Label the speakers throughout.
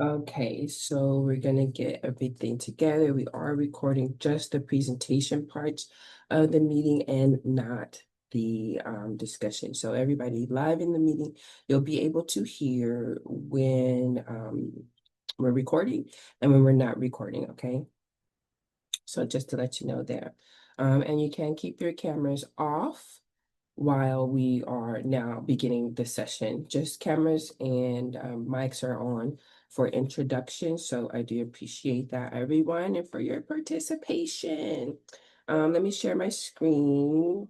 Speaker 1: Okay, so we're gonna get everything together. We are recording just the presentation parts of the meeting and not the discussion. So everybody live in the meeting, you'll be able to hear when we're recording and when we're not recording, okay? So just to let you know there. And you can keep your cameras off while we are now beginning the session. Just cameras and mics are on for introduction. So I do appreciate that, everyone, and for your participation. Let me share my screen.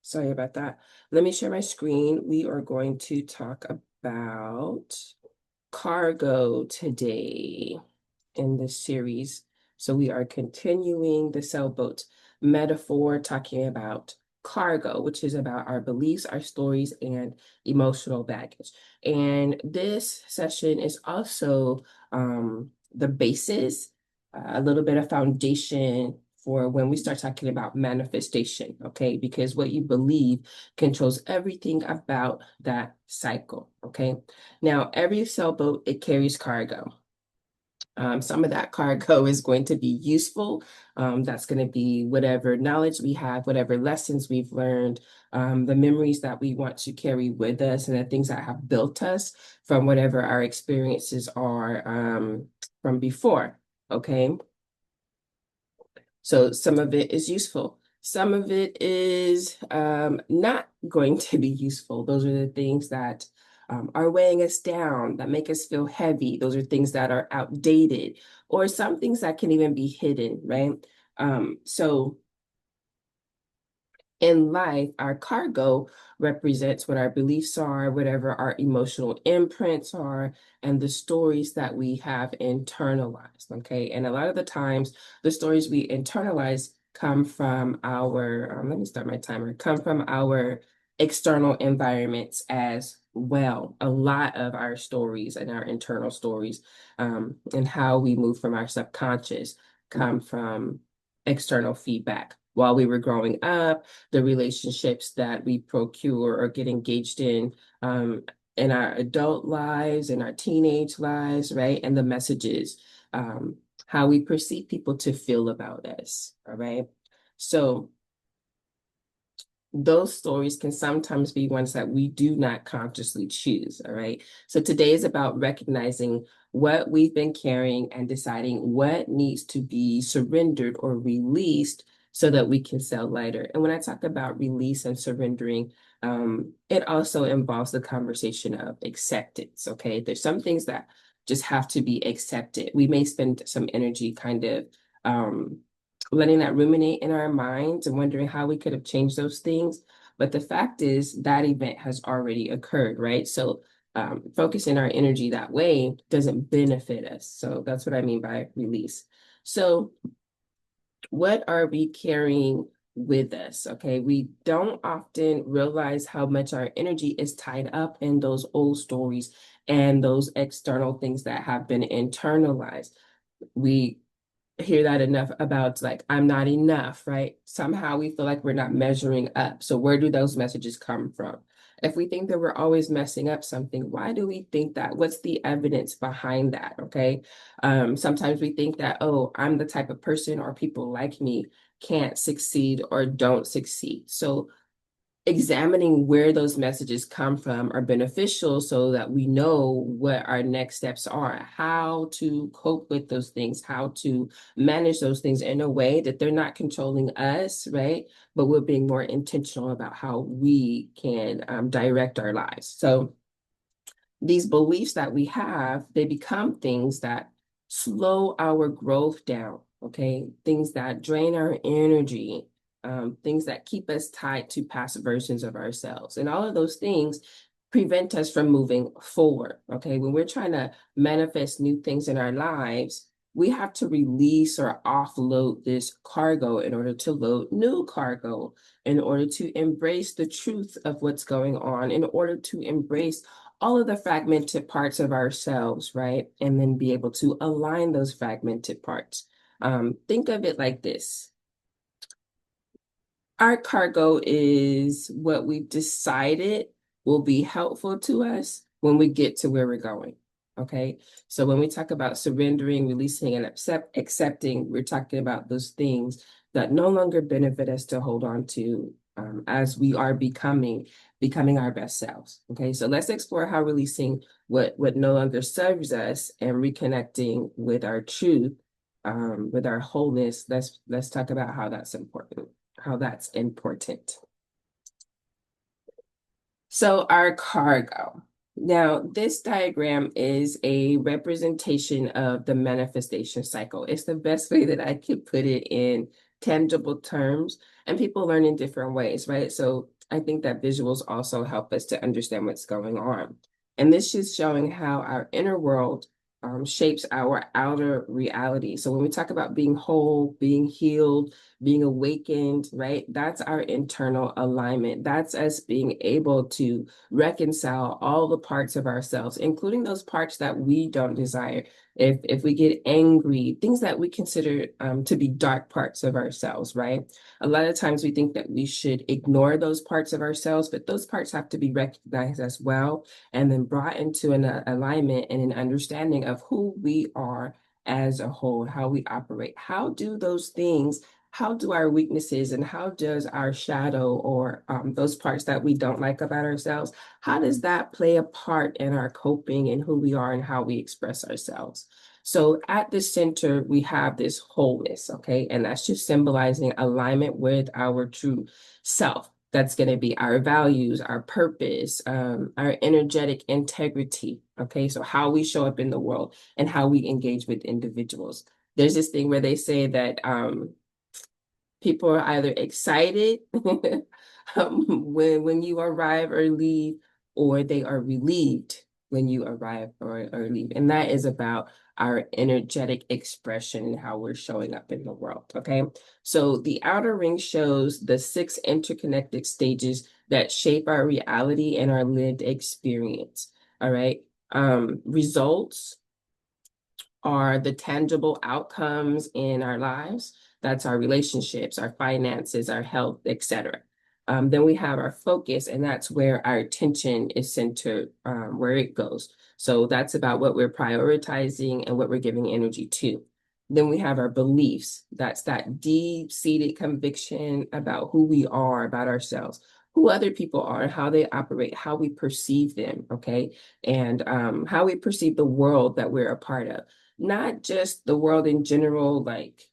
Speaker 1: Sorry about that. Let me share my screen. We are going to talk about cargo today in this series. So we are continuing the sailboat metaphor, talking about cargo, which is about our beliefs, our stories, and emotional baggage. And this session is also the basis, a little bit of foundation for when we start talking about manifestation, okay? Because what you believe controls everything about that cycle, okay? Now, every sailboat, it carries cargo. Some of that cargo is going to be useful. That's going to be whatever knowledge we have, whatever lessons we've learned, the memories that we want to carry with us, and the things that have built us from whatever our experiences are from before. Okay. So some of it is useful. Some of it is not going to be useful. Those are the things that are weighing us down, that make us feel heavy. Those are things that are outdated, or some things that can even be hidden, right? So in life, our cargo represents what our beliefs are, whatever our emotional imprints are, and the stories that we have internalized. Okay. And a lot of the times, the stories we internalize come from our, let me start my timer, come from our external environments as well. A lot of our stories and our internal stories and how we move from our subconscious come from external feedback. While we were growing up, the relationships that we procure or get engaged in our adult lives, in our teenage lives, right? And the messages, how we perceive people to feel about us, all right? So those stories can sometimes be ones that we do not consciously choose, all right? So today is about recognizing what we've been carrying and deciding what needs to be surrendered or released so that we can sail lighter. And when I talk about release and surrendering, it also involves the conversation of acceptance, okay? There's some things that just have to be accepted. We may spend some energy kind of letting that ruminate in our minds and wondering how we could have changed those things. But the fact is that event has already occurred, right? So focusing our energy that way doesn't benefit us. So that's what I mean by release. So what are we carrying with us? Okay, we don't often realize how much our energy is tied up in those old stories and those external things that have been internalized. We hear that enough about like, I'm not enough, right? Somehow we feel like we're not measuring up. So where do those messages come from? If we think that we're always messing up something, why do we think that? What's the evidence behind that? Okay. Sometimes we think that, oh, I'm the type of person or people like me can't succeed or don't succeed. So examining where those messages come from are beneficial so that we know what our next steps are, how to cope with those things, how to manage those things in a way that they're not controlling us, right? But we're being more intentional about how we can direct our lives. So these beliefs that we have, they become things that slow our growth down, okay? Things that drain our energy, things that keep us tied to past versions of ourselves. And all of those things prevent us from moving forward, okay? When we're trying to manifest new things in our lives, we have to release or offload this cargo in order to load new cargo, in order to embrace the truth of what's going on, in order to embrace all of the fragmented parts of ourselves, right? And then be able to align those fragmented parts. Think of it like this. Our cargo is what we've decided will be helpful to us when we get to where we're going. okay? So when we talk about surrendering, releasing, and accepting, we're talking about those things that no longer benefit us to hold on to as we are becoming our best selves, okay? So let's explore how releasing what no longer serves us and reconnecting with our truth, with our wholeness. Let's talk about how that's important, how that's important. So our cargo. Now, this diagram is a representation of the manifestation cycle. It's the best way that I could put it in tangible terms, and people learn in different ways, right? So I think that visuals also help us to understand what's going on. And this is showing how our inner world shapes our outer reality. So when we talk about being whole, being healed, being awakened, right? That's our internal alignment. That's us being able to reconcile all the parts of ourselves, including those parts that we don't desire. If we get angry, things that we consider to be dark parts of ourselves, right? A lot of times we think that we should ignore those parts of ourselves, but those parts have to be recognized as well and then brought into an alignment and an understanding of who we are as a whole, how we operate. How do those things, how do our weaknesses and how does our shadow or those parts that we don't like about ourselves, how does that play a part in our coping and who we are and how we express ourselves? So at the center, we have this wholeness, okay? And that's just symbolizing alignment with our true self. That's going to be our values, our purpose, our energetic integrity, okay? So how we show up in the world and how we engage with individuals. There's this thing where they say that people are either excited when you arrive or leave, or they are relieved when you arrive or leave. And that is about our energetic expression and how we're showing up in the world. Okay. So the outer ring shows the 6 interconnected stages that shape our reality and our lived experience. All right. Results are the tangible outcomes in our lives. That's our relationships, our finances, our health, etc. Then we have our focus, and that's where our attention is centered, where it goes. So that's about what we're prioritizing and what we're giving energy to. Then we have our beliefs. That's that deep-seated conviction about who we are, about ourselves, who other people are, how they operate, how we perceive them, okay? And how we perceive the world that we're a part of. Not just the world in general, like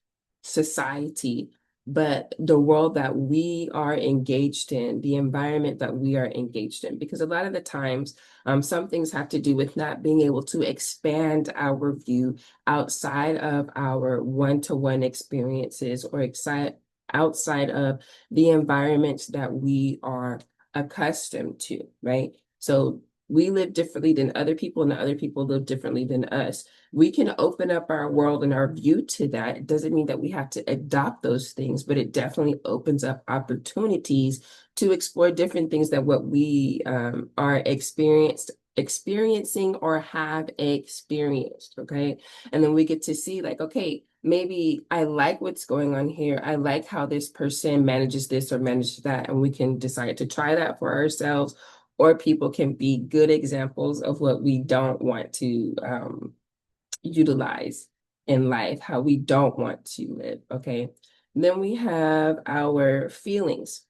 Speaker 1: society, but the world that we are engaged in, the environment that we are engaged in. Because a lot of the times, some things have to do with not being able to expand our view outside of our one-to-one experiences or outside of the environments that we are accustomed to, right? So we live differently than other people, and other people live differently than us. We can open up our world and our view to that. It doesn't mean that we have to adopt those things, but it definitely opens up opportunities to explore different things than what we are experiencing or have experienced, okay? And then we get to see like, okay, maybe I like what's going on here. I like how this person manages this or manages that, and we can decide to try that for ourselves, or people can be good examples of what we don't want to utilize in life, how we don't want to live, okay? Then we have our feelings.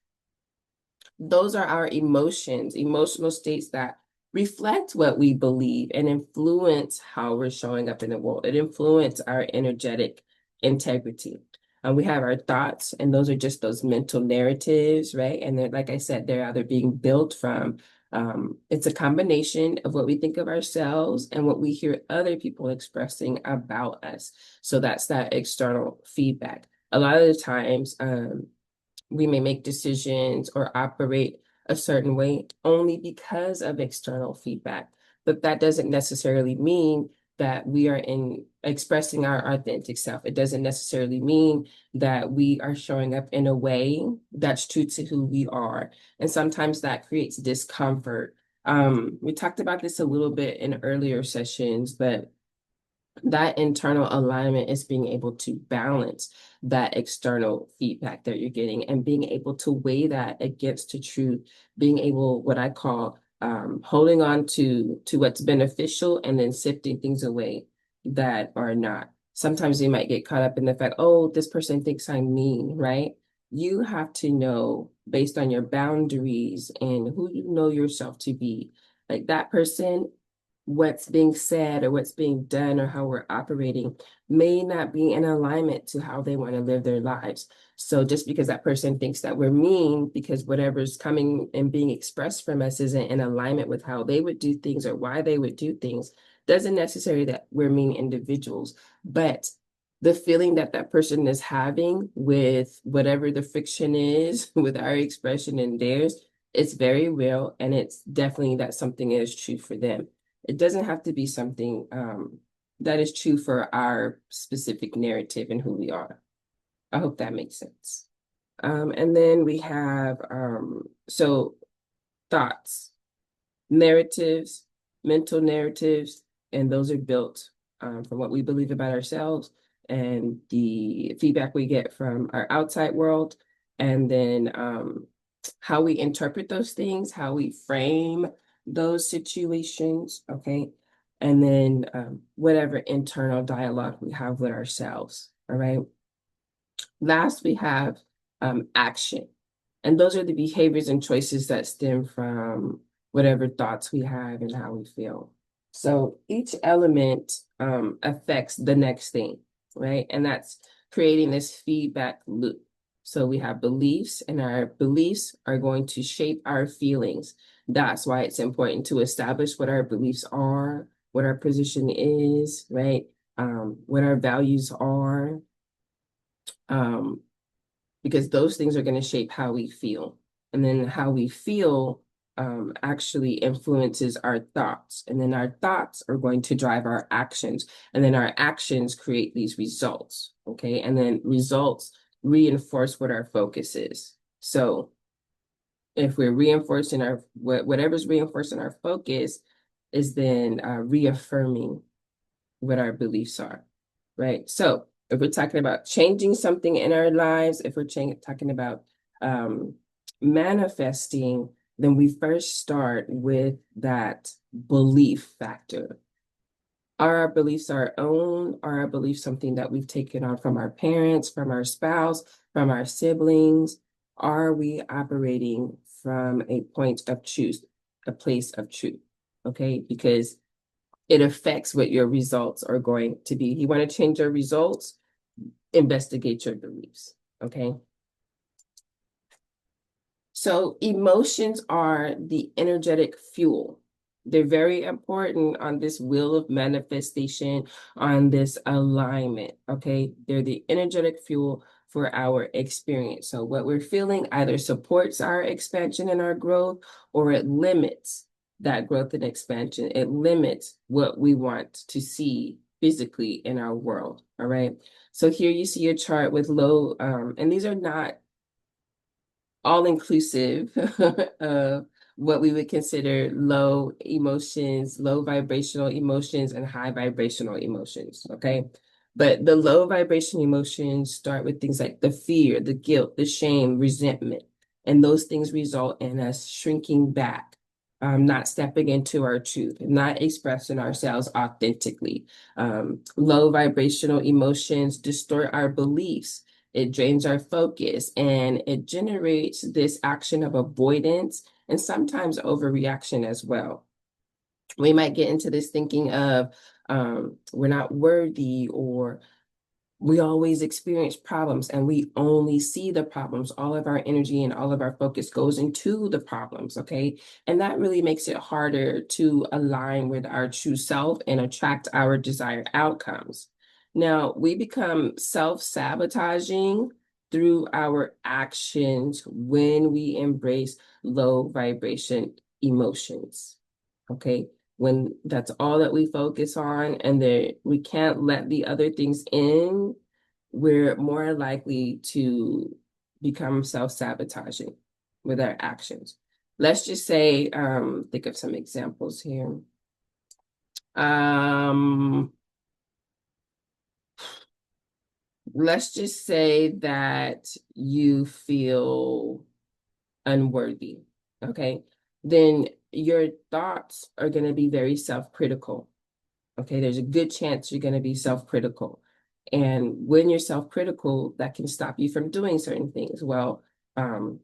Speaker 1: Those are our emotions, emotional states that reflect what we believe and influence how we're showing up in the world. It influences our energetic integrity. We have our thoughts, and those are just those mental narratives, right? And they're, like I said, they're either being built from, it's a combination of what we think of ourselves and what we hear other people expressing about us. So that's that external feedback. A lot of the times, we may make decisions or operate a certain way only because of external feedback. But that doesn't necessarily mean that we are expressing our authentic self. It doesn't necessarily mean that we are showing up in a way that's true to who we are. And sometimes that creates discomfort. We talked about this a little bit in earlier sessions, but that internal alignment is being able to balance that external feedback that you're getting and being able to weigh that against the truth, being able, what I call, holding on to what's beneficial and then sifting things away that are not. Sometimes you might get caught up in the fact, oh, this person thinks I'm mean, right? You have to know based on your boundaries and who you know yourself to be, like that person, what's being said or what's being done or how we're operating may not be in alignment to how they want to live their lives. So just because that person thinks that we're mean because whatever's coming and being expressed from us isn't in alignment with how they would do things or why they would do things, doesn't necessarily that we're mean individuals. But the feeling that that person is having with whatever the friction is with our expression and theirs, it's very real, and it's definitely that something is true for them. It doesn't have to be something that is true for our specific narrative and who we are. I hope that makes sense. And then we have so thoughts, narratives, mental narratives, and those are built from what we believe about ourselves and the feedback we get from our outside world, and then how we interpret those things, how we frame those situations, okay? And then whatever internal dialogue we have with ourselves, all right? Last, we have action. And those are the behaviors and choices that stem from whatever thoughts we have and how we feel. So each element affects the next thing, right? And that's creating this feedback loop. So we have beliefs, and our beliefs are going to shape our feelings. That's why it's important to establish what our beliefs are, what our position is, right? What our values are, um, because those things are going to shape how we feel. And then how we feel actually influences our thoughts. And then our thoughts are going to drive our actions. And then our actions create these results. Okay. And then results reinforce what our focus is. So if we're reinforcing our, whatever's reinforcing our focus is then reaffirming what our beliefs are, right? So if we're talking about changing something in our lives, if we're talking about manifesting, then we first start with that belief factor. Are our beliefs our own? Are our beliefs something that we've taken on from our parents, from our spouse, from our siblings? Are we operating from a point of truth, a place of truth? Okay, because it affects what your results are going to be. You want to change your results, investigate your beliefs, okay? So emotions are the energetic fuel. They're very important on this wheel of manifestation, on this alignment, okay? They're the energetic fuel for our experience. So what we're feeling either supports our expansion and our growth, or it limits that growth and expansion. It limits what we want to see physically in our world, all right? So here you see a chart with low, and these are not all-inclusive of what we would consider low emotions, low vibrational emotions, and high vibrational emotions, okay? But the low vibration emotions start with things like the fear, the guilt, the shame, resentment, and those things result in us shrinking back, not stepping into our truth, not expressing ourselves authentically. Low vibrational emotions distort our beliefs, it drains our focus, and it generates this action of avoidance and sometimes overreaction as well. We might get into this thinking of we're not worthy, or we always experience problems and we only see the problems. All of our energy and all of our focus goes into the problems, okay? And that really makes it harder to align with our true self and attract our desired outcomes. Now, we become self-sabotaging through our actions when we embrace low vibration emotions, okay? When that's all that we focus on and we can't let the other things in, we're more likely to become self-sabotaging with our actions. Let's just say, think of some examples here. Let's just say that you feel unworthy, okay? Then your thoughts are going to be very self-critical. Okay, there's a good chance you're going to be self-critical. And when you're self-critical, that can stop you from doing certain things. Well, um,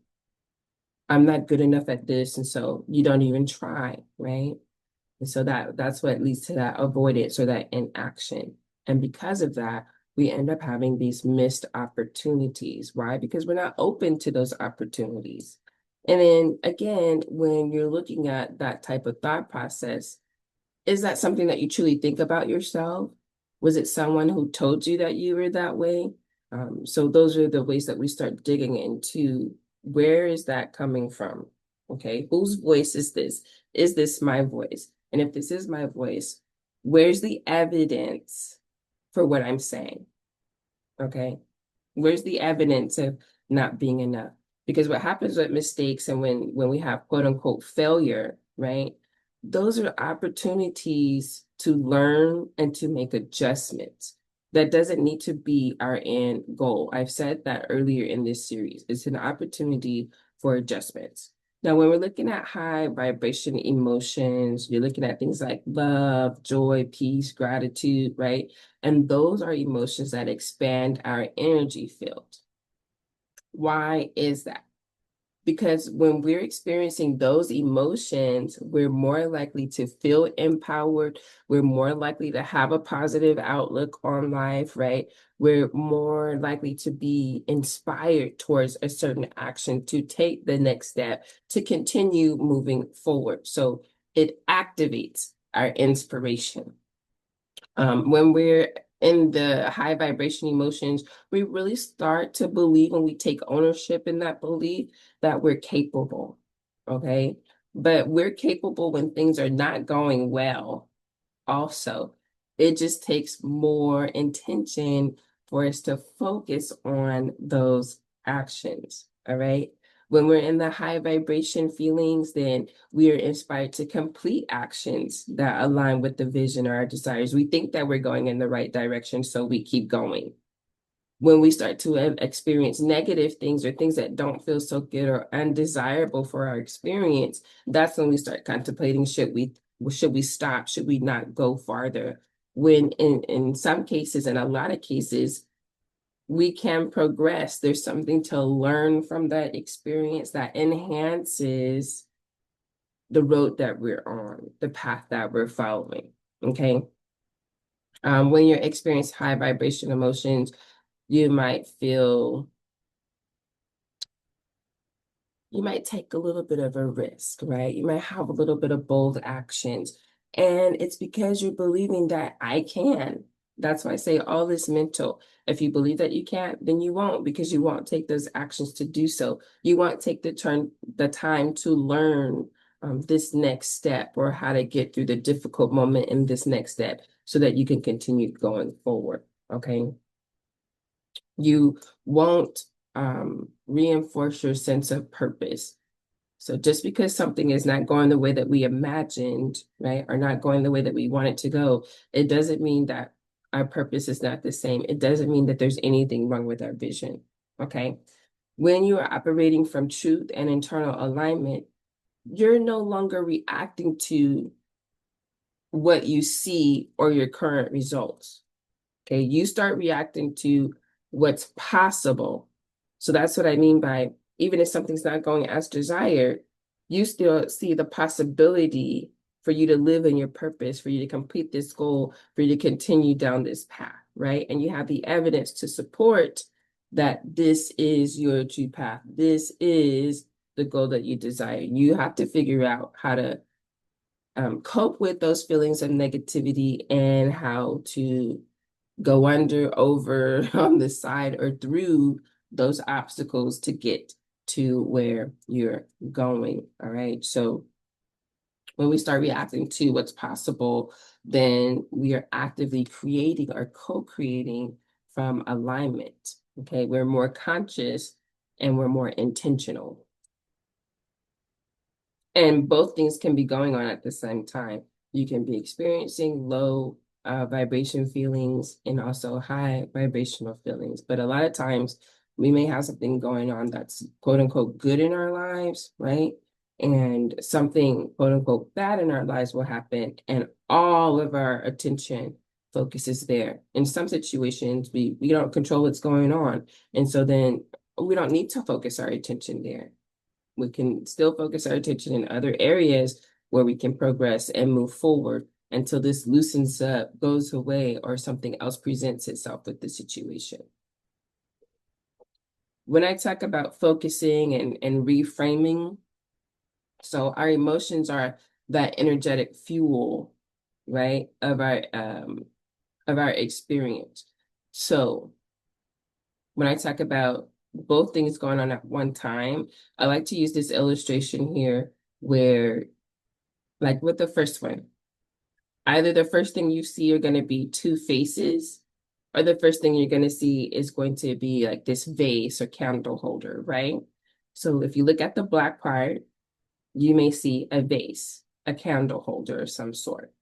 Speaker 1: I'm not good enough at this, and so you don't even try, right? And so that's what leads to that avoidance or that inaction. And because of that, we end up having these missed opportunities. Why? Because we're not open to those opportunities. And then again, when you're looking at that type of thought process, is that something that you truly think about yourself? Was it someone who told you that you were that way? So those are the ways that we start digging into where is that coming from? Okay, whose voice is this? Is this my voice? And if this is my voice, where's the evidence for what I'm saying? Okay, where's the evidence of not being enough? Because what happens with mistakes and when we have quote unquote failure, right? Those are opportunities to learn and to make adjustments. That doesn't need to be our end goal. I've said that earlier in this series. It's an opportunity for adjustments. Now, when we're looking at high vibration emotions, you're looking at things like love, joy, peace, gratitude, right? And those are emotions that expand our energy field. Why is that? Because when we're experiencing those emotions, we're more likely to feel empowered. We're more likely to have a positive outlook on life, right? We're more likely to be inspired towards a certain action, to take the next step, to continue moving forward. So it activates our inspiration. When we're in the high vibration emotions, we really start to believe, and we take ownership in that belief, that we're capable. Okay. But we're capable when things are not going well, also. It just takes more intention for us to focus on those actions. All right. When we're in the high vibration feelings, then we are inspired to complete actions that align with the vision or our desires. We think that we're going in the right direction, so we keep going. When we start to experience negative things or things that don't feel so good or undesirable for our experience, that's when we start contemplating, should we stop? Should we not go farther? When in some cases, in a lot of cases, we can progress. There's something to learn from that experience that enhances the road that we're on, the path that we're following. Okay. When you're experiencing high vibration emotions, you might feel you might take a little bit of a risk, right? You might have a little bit of bold actions. And it's because you're believing that I can. That's why I say all this mental. If you believe that you can't, then you won't, because you won't take those actions to do so. You won't take the time to learn this next step, or how to get through the difficult moment in this next step, so that you can continue going forward. Okay. You won't reinforce your sense of purpose. So just because something is not going the way that we imagined, right, or not going the way that we want it to go, it doesn't mean that our purpose is not the same. It doesn't mean that there's anything wrong with our vision. Okay. When you are operating from truth and internal alignment, you're no longer reacting to what you see or your current results. Okay, you start reacting to what's possible. So that's what I mean by, even if something's not going as desired, you still see the possibility for you to live in your purpose, for you to complete this goal, for you to continue down this path, right? And you have the evidence to support that this is your true path. This is the goal that you desire. You have to figure out how to cope with those feelings of negativity, and how to go under, over, on the side, or through those obstacles to get to where you're going. All right. So when we start reacting to what's possible, then we are actively creating or co-creating from alignment. Okay. We're more conscious and we're more intentional. And both things can be going on at the same time. You can be experiencing low vibration feelings and also high vibrational feelings. But a lot of times we may have something going on that's quote unquote good in our lives, right? and something quote unquote bad in our lives will happen, and all of our attention focuses there. In some situations, we don't control what's going on, and so then we don't need to focus our attention there. We can still focus our attention in other areas where we can progress and move forward until this loosens up, goes away, or something else presents itself with the situation. When I talk about focusing and reframing, so our emotions are that energetic fuel, right, of our experience. So when I talk about both things going on at one time, I like to use this illustration here where, like with the first one, either the first thing you see are going to be two faces, or the first thing you're going to see is going to be like this vase or candle holder, right? So if you look at the black part, you may see a vase, a candle holder of some sort.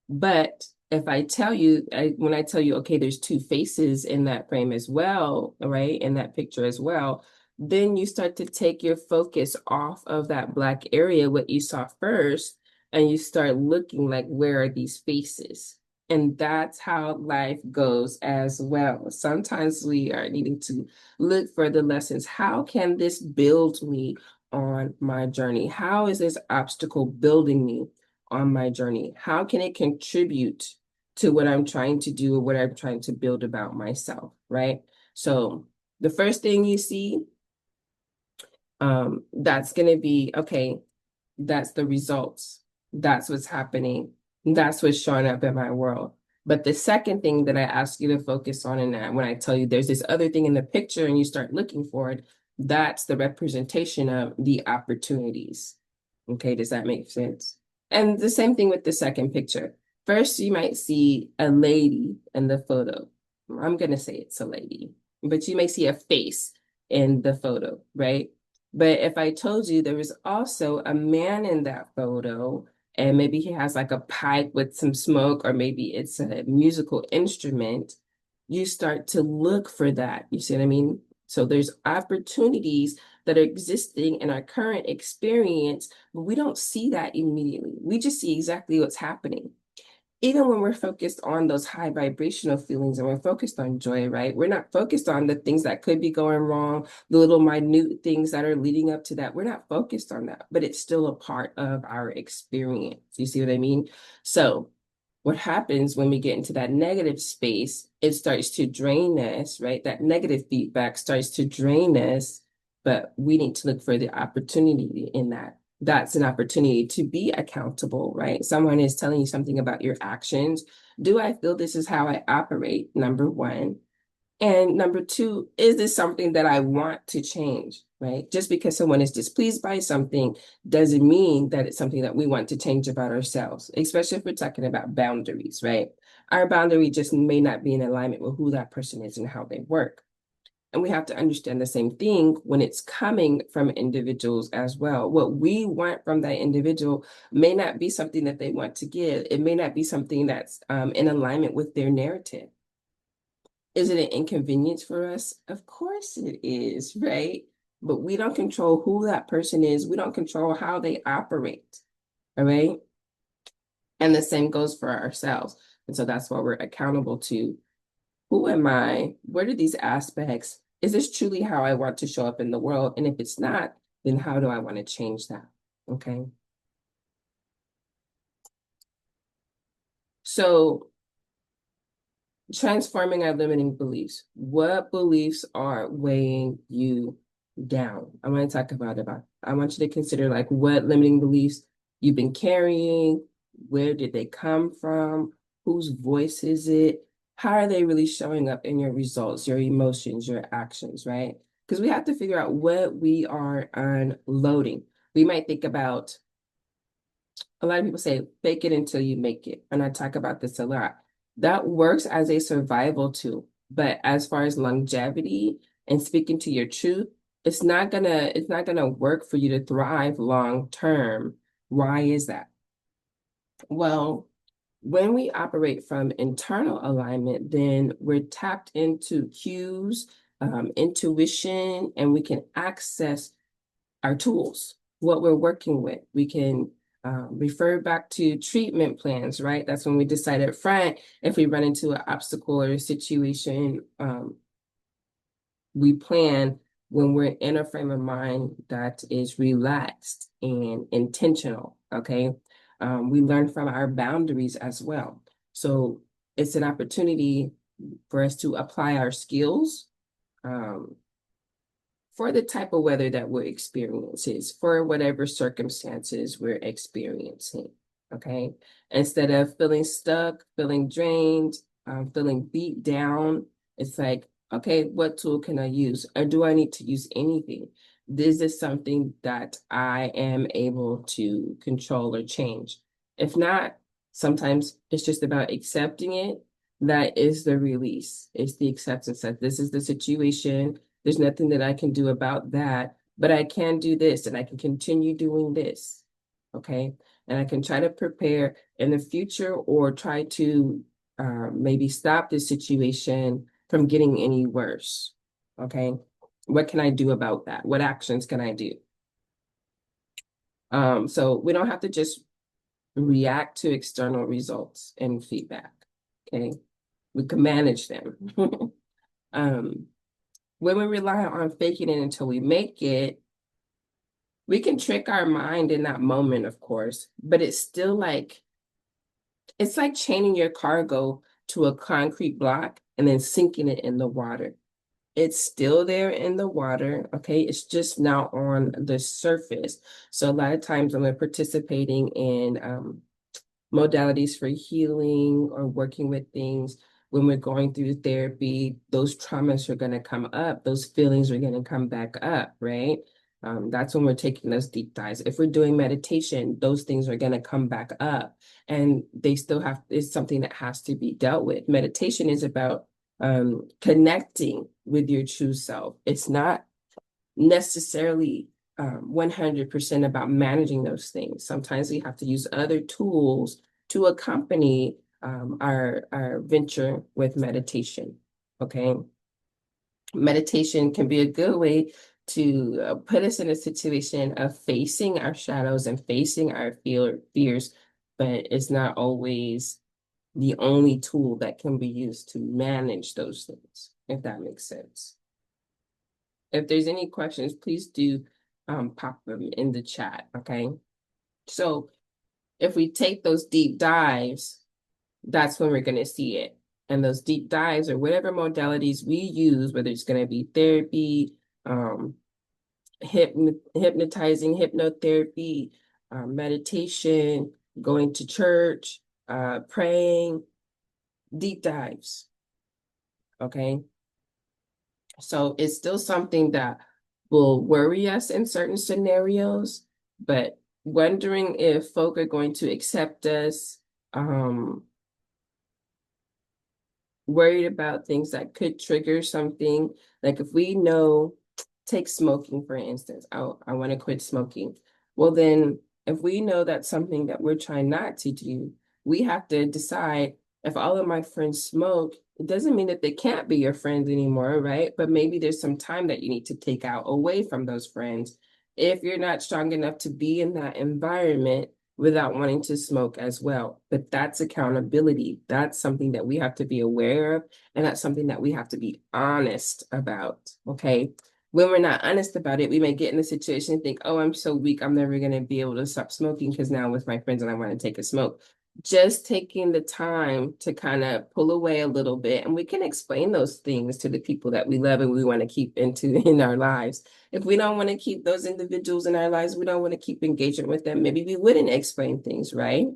Speaker 1: But if I tell you, when I tell you, okay, there's two faces in that frame as well, right, in that picture as well, then you start to take your focus off of that black area, what you saw first, and you start looking like, where are these faces? And that's how life goes as well. Sometimes we are needing to look for the lessons. How can this build me on my journey? How is this obstacle building me on my journey? How can it contribute to what I'm trying to do or what I'm trying to build about myself, right? So the first thing you see, that's going to be, okay, that's the results. That's what's happening. That's what's showing up in my world. But the second thing that I ask you to focus on in that, when I tell you there's this other thing in the picture and you start looking for it, that's the representation of the opportunities. Okay, does that make sense? And the same thing with the second picture. First, you might see a lady in the photo. I'm going to say it's a lady, but you may see a face in the photo, right? But if I told you there was also a man in that photo, and maybe he has like a pipe with some smoke, or maybe it's a musical instrument, you start to look for that. You see what I mean? So there's opportunities that are existing in our current experience, but we don't see that immediately. We just see exactly what's happening. Even when we're focused on those high vibrational feelings and we're focused on joy, right? We're not focused on the things that could be going wrong, the little minute things that are leading up to that. We're not focused on that, but it's still a part of our experience. You see what I mean? So what happens when we get into that negative space, it starts to drain us, right? That negative feedback starts to drain us, but we need to look for the opportunity in that. That's an opportunity to be accountable, right? Someone is telling you something about your actions. Do I feel this is how I operate? Number one. And number two, is this something that I want to change, right? Just because someone is displeased by something doesn't mean that it's something that we want to change about ourselves, especially if we're talking about boundaries, right? Our boundary just may not be in alignment with who that person is and how they work. And we have to understand the same thing when it's coming from individuals as well. What we want from that individual may not be something that they want to give. It may not be something that's in alignment with their narrative. Is it an inconvenience for us? Of course it is, right? But we don't control who that person is. We don't control how they operate, all right? And the same goes for ourselves. And so that's why we're accountable to, who am I? What are these aspects? Is this truly how I want to show up in the world? And if it's not, then how do I want to change that? Okay. So transforming our limiting beliefs. What beliefs are weighing you down? I want to talk about. I want you to consider like what limiting beliefs you've been carrying. Where did they come from? Whose voice is it? How are they really showing up in your results, your emotions, your actions, right? Because we have to figure out what we are unloading. We might think about, a lot of people say, fake it until you make it. And I talk about this a lot. That works as a survival tool. But as far as longevity and speaking to your truth, it's not gonna work for you to thrive long term. Why is that? Well, when we operate from internal alignment, then we're tapped into cues, intuition, and we can access our tools. what we're working with. We can refer back to treatment plans, right? That's when we decide up front if we run into an obstacle or a situation, we plan when we're in a frame of mind that is relaxed and intentional, okay? We learn from our boundaries as well. So it's an opportunity for us to apply our skills um, for the type of weather that we're experiencing, for whatever circumstances we're experiencing, okay? Instead of feeling stuck, feeling drained, feeling beat down, it's like, okay, what tool can I use? Or do I need to use anything? This is something that I am able to control or change. If not, sometimes it's just about accepting it. That is the release. It's the acceptance that this is the situation. There's nothing that I can do about that, but I can do this and I can continue doing this. Okay. And I can try to prepare in the future or try to maybe stop this situation from getting any worse. Okay. What can I do about that? What actions can I do? So we don't have to just react to external results and feedback. Okay. We can manage them. um, when we rely on faking it until we make it, we can trick our mind in that moment, of course, but it's still like, it's like chaining your cargo to a concrete block and then sinking it in the water. It's still there in the water, okay? It's just now on the surface. So a lot of times when we're participating in modalities for healing or working with things, when we're going through therapy, those traumas are going to come up, those feelings are going to come back up, right? That's when we're taking those deep dives. If we're doing meditation, those things are going to come back up and they still have, it's something that has to be dealt with. Meditation is about connecting with your true self. It's not necessarily 100% about managing those things. Sometimes we have to use other tools to accompany our venture with meditation. Okay. Meditation can be a good way to put us in a situation of facing our shadows and facing our fears, but it's not always the only tool that can be used to manage those things, if that makes sense. If there's any questions, please do pop them in the chat, okay? So if we take those deep dives, that's when we're going to see it. And those deep dives or whatever modalities we use, whether it's going to be therapy, hypnotizing, hypnotherapy, meditation, going to church, praying, deep dives, okay? So it's still something that will worry us in certain scenarios, but wondering if folk are going to accept us, worried about things that could trigger something. Like if we know, take smoking, for instance, I want to quit smoking. Well, then if we know that's something that we're trying not to do, we have to decide if all of my friends smoke, it doesn't mean that they can't be your friends anymore, right? But maybe there's some time that you need to take out away from those friends if you're not strong enough to be in that environment without wanting to smoke as well. But that's accountability. That's something that we have to be aware of, and that's something that we have to be honest about, okay? When we're not honest about it, we may get in a situation and think, oh, I'm so weak, I'm never going to be able to stop smoking because now I'm with my friends and I want to take a smoke. Just taking the time to kind of pull away a little bit, and we can explain those things to the people that we love and we want to keep in our lives. If we don't want to keep those individuals in our lives, we don't want to keep engagement with them, maybe we wouldn't explain things, right?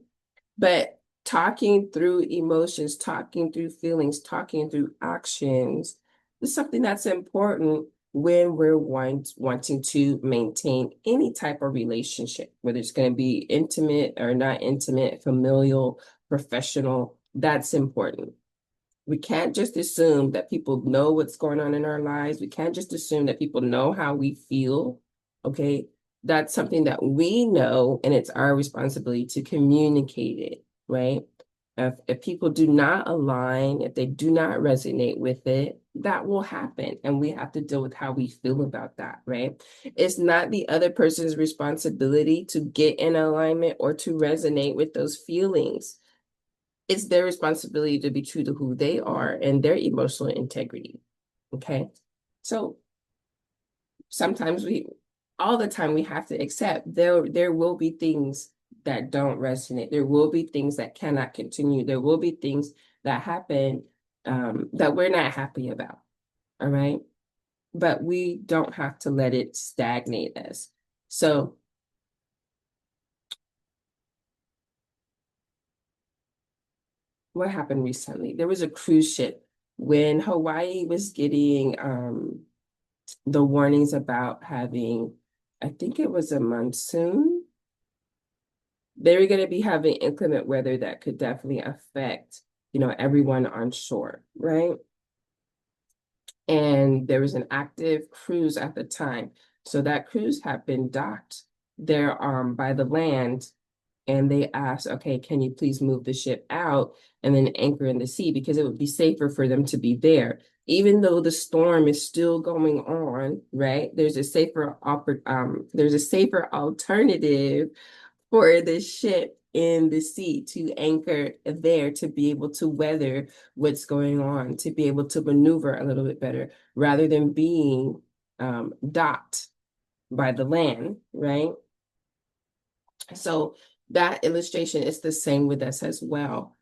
Speaker 1: But talking through emotions, talking through feelings, talking through actions is something that's important when we're wanting to maintain any type of relationship, whether it's going to be intimate or not intimate, familial, professional, that's important. We can't just assume that people know what's going on in our lives. We can't just assume that people know how we feel. Okay. That's something that we know, and it's our responsibility to communicate it, right? If people do not align, if they do not resonate with it, that will happen. And we have to deal with how we feel about that, right? It's not the other person's responsibility to get in alignment or to resonate with those feelings. It's their responsibility to be true to who they are and their emotional integrity. Okay. So sometimes all the time we have to accept there will be things that don't resonate. There will be things that cannot continue. There will be things that happen that we're not happy about. All right. But we don't have to let it stagnate us. So what happened recently? There was a cruise ship when Hawaii was getting the warnings about having, I think it was a monsoon. They were going to be having inclement weather that could definitely affect, everyone on shore, right? And there was an active cruise at the time. So that cruise had been docked there by the land, and they asked, okay, can you please move the ship out and then anchor in the sea because it would be safer for them to be there. Even though the storm is still going on, right? There's a safer alternative for the ship in the sea to anchor there to be able to weather what's going on, to be able to maneuver a little bit better rather than being docked by the land, right? So that illustration is the same with us as well.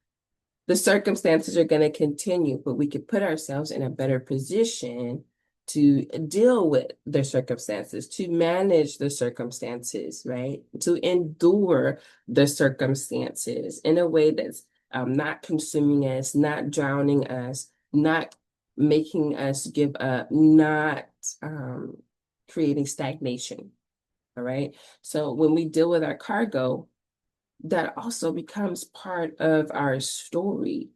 Speaker 1: The circumstances are going to continue, but we could put ourselves in a better position to deal with the circumstances, to manage the circumstances, right? To endure the circumstances in a way that's not consuming us, not drowning us, not making us give up, not creating stagnation. All right. So when we deal with our cargo, that also becomes part of our story,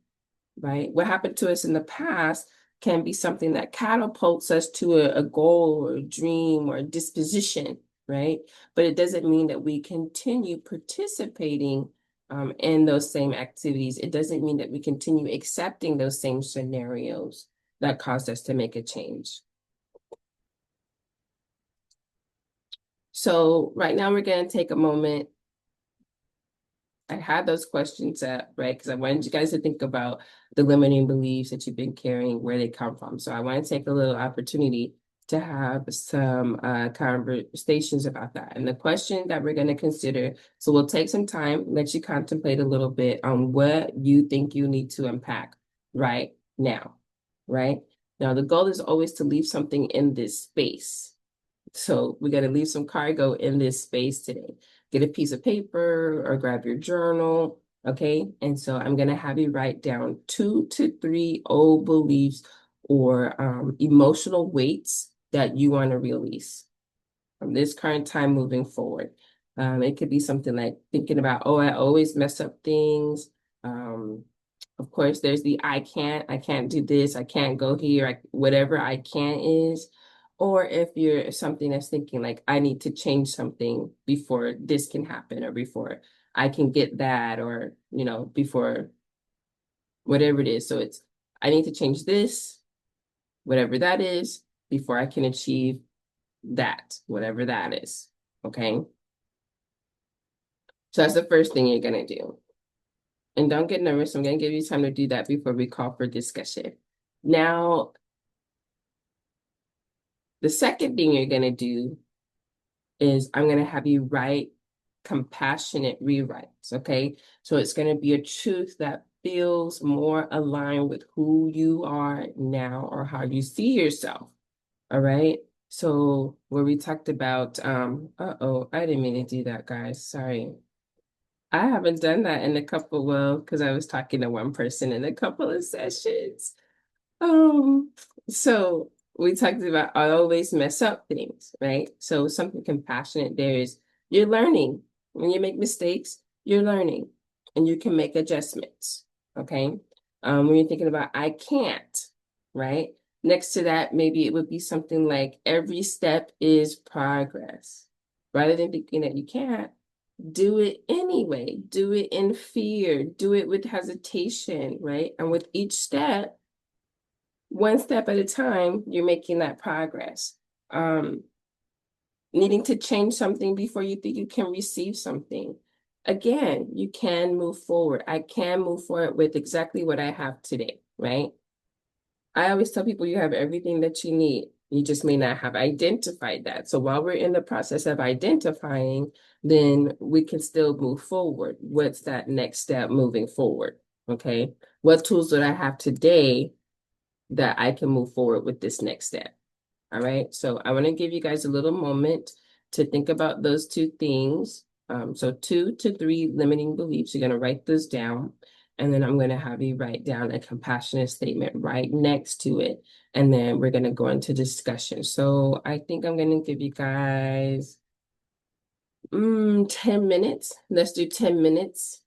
Speaker 1: right? What happened to us in the past can be something that catapults us to a goal or a dream or a disposition, right? But it doesn't mean that we continue participating in those same activities. It doesn't mean that we continue accepting those same scenarios that caused us to make a change. So right now we're going to take a moment. I had those questions up, right? Because I wanted you guys to think about the limiting beliefs that you've been carrying, where they come from. So I want to take a little opportunity to have some conversations about that. And the question that we're going to consider, so we'll take some time, let you contemplate a little bit on what you think you need to unpack right now, right? Now, the goal is always to leave something in this space. So we got to leave some cargo in this space today. Get a piece of paper or grab your journal, okay? And so I'm going to have you write down 2 to 3 old beliefs or emotional weights that you want to release from this current time moving forward. It could be something like thinking about, oh, I always mess up things. Of course, there's the I can't do this, I can't go here, whatever I can't is. Or if you're something that's thinking like, I need to change something before this can happen or before I can get that or, before whatever it is. So it's, I need to change this, whatever that is, before I can achieve that, whatever that is. Okay. So that's the first thing you're going to do. And don't get nervous. I'm going to give you time to do that before we call for discussion. Now, the second thing you're going to do is I'm going to have you write compassionate rewrites, okay? So it's going to be a truth that feels more aligned with who you are now or how you see yourself, all right? So where we talked about, I didn't mean to do that, guys, sorry. I haven't done that in a couple, well, because I was talking to one person in a couple of sessions. Um, so we talked about I always mess up things, right? So something compassionate there is you're learning. When you make mistakes, you're learning and you can make adjustments. Okay. When you're thinking about I can't, right? Next to that, maybe it would be something like every step is progress. Rather than thinking that you can't, do it anyway. Do it in fear. Do it with hesitation, right? And with each step, one step at a time, you're making that progress. Um, Needing to change something before you think you can receive something. Again, you can move forward. I can move forward with exactly what I have today, right? I always tell people you have everything that you need. You just may not have identified that. So while we're in the process of identifying, then we can still move forward. What's that next step moving forward? Okay. What tools do I have today that I can move forward with this next step? All right. So I want to give you guys a little moment to think about those two things. So 2 to 3 limiting beliefs. You're going to write those down. And then I'm going to have you write down a compassionate statement right next to it. And then we're going to go into discussion. So I think I'm going to give you guys 10 minutes. Let's do 10 minutes.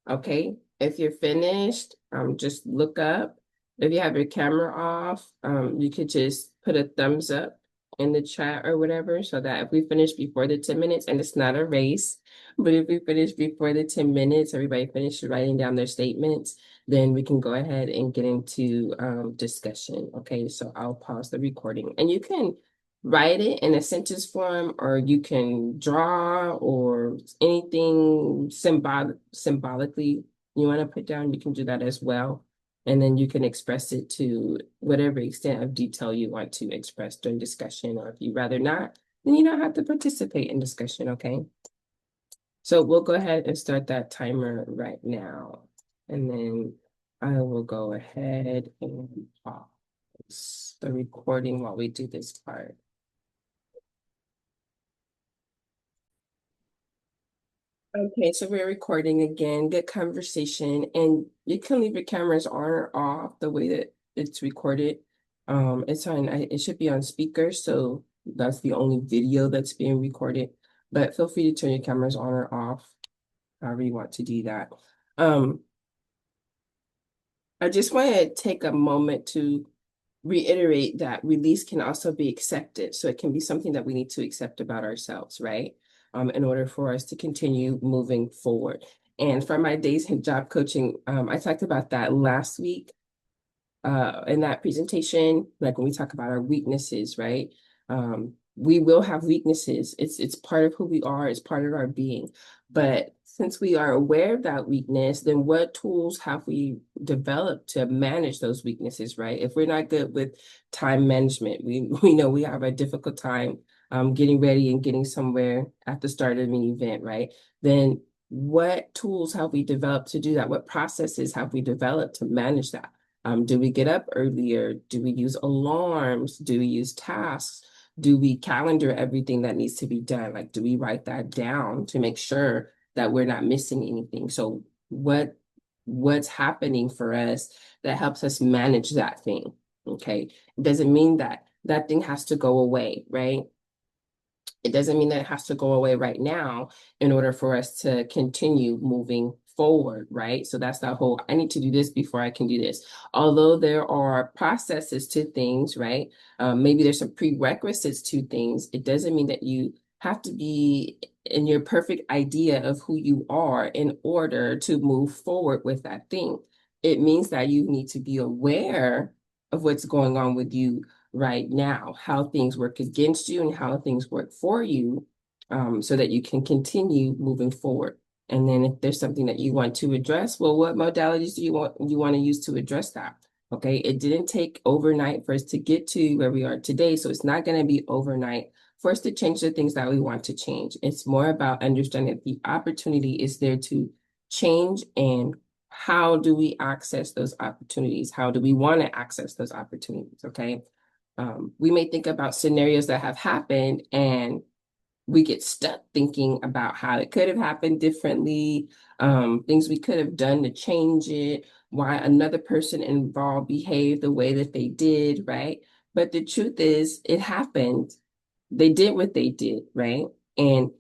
Speaker 1: Okay, if you're finished, just look up. If you have your camera off, you could just put a thumbs up in the chat or whatever, so that if we finish before the 10 minutes, and it's not a race, but if we finish before the 10 minutes, everybody finishes writing down their statements, then we can go ahead and get into discussion. Okay, so I'll pause the recording, and you can write it in a sentence form, or you can draw, or anything symbolically you want to put down, you can do that as well. And then you can express it to whatever extent of detail you want to express during discussion, or if you rather not, then you don't have to participate in discussion, okay? So we'll go ahead and start that timer right now. And then I will go ahead and pause the recording while we do this part. Okay, so we're recording again. Good conversation, and you can leave your cameras on or off the way that it's recorded. It's on. It should be on speaker, so that's the only video that's being recorded. But feel free to turn your cameras on or off, however you want to do that. Um, I just want to take a moment to reiterate that release can also be accepted. So it can be something that we need to accept about ourselves, right? In order for us to continue moving forward. And for my days in job coaching, I talked about that last week in that presentation, like when we talk about our weaknesses, right? We will have weaknesses. It's part of who we are, it's part of our being. But since we are aware of that weakness, then what tools have we developed to manage those weaknesses, right? If we're not good with time management, we know we have a difficult time getting ready and getting somewhere at the start of an event, right? Then what tools have we developed to do that? What processes have we developed to manage that? Do we get up earlier? Do we use alarms? Do we use tasks? Do we calendar everything that needs to be done? Like, do we write that down to make sure that we're not missing anything? So what's happening for us that helps us manage that thing? Okay. It doesn't mean that that thing has to go away, right? It doesn't mean that it has to go away right now in order for us to continue moving forward, right? So that's that whole, I need to do this before I can do this. Although there are processes to things, right? Maybe there's some prerequisites to things. It doesn't mean that you have to be in your perfect idea of who you are in order to move forward with that thing. It means that you need to be aware of what's going on with you right now, how things work against you and how things work for you, so that you can continue moving forward. And then if there's something that you want to address, well, what modalities do you want to use to address that? Okay, it didn't take overnight for us to get to where we are today, so it's not going to be overnight for us to change the things that we want to change. It's more about understanding that the opportunity is there to change, and how do we access those opportunities? How do we want to access those opportunities? Okay. We may think about scenarios that have happened, and we get stuck thinking about how it could have happened differently, things we could have done to change it, why another person involved behaved the way that they did, right? But the truth is, it happened. They did what they did, right? And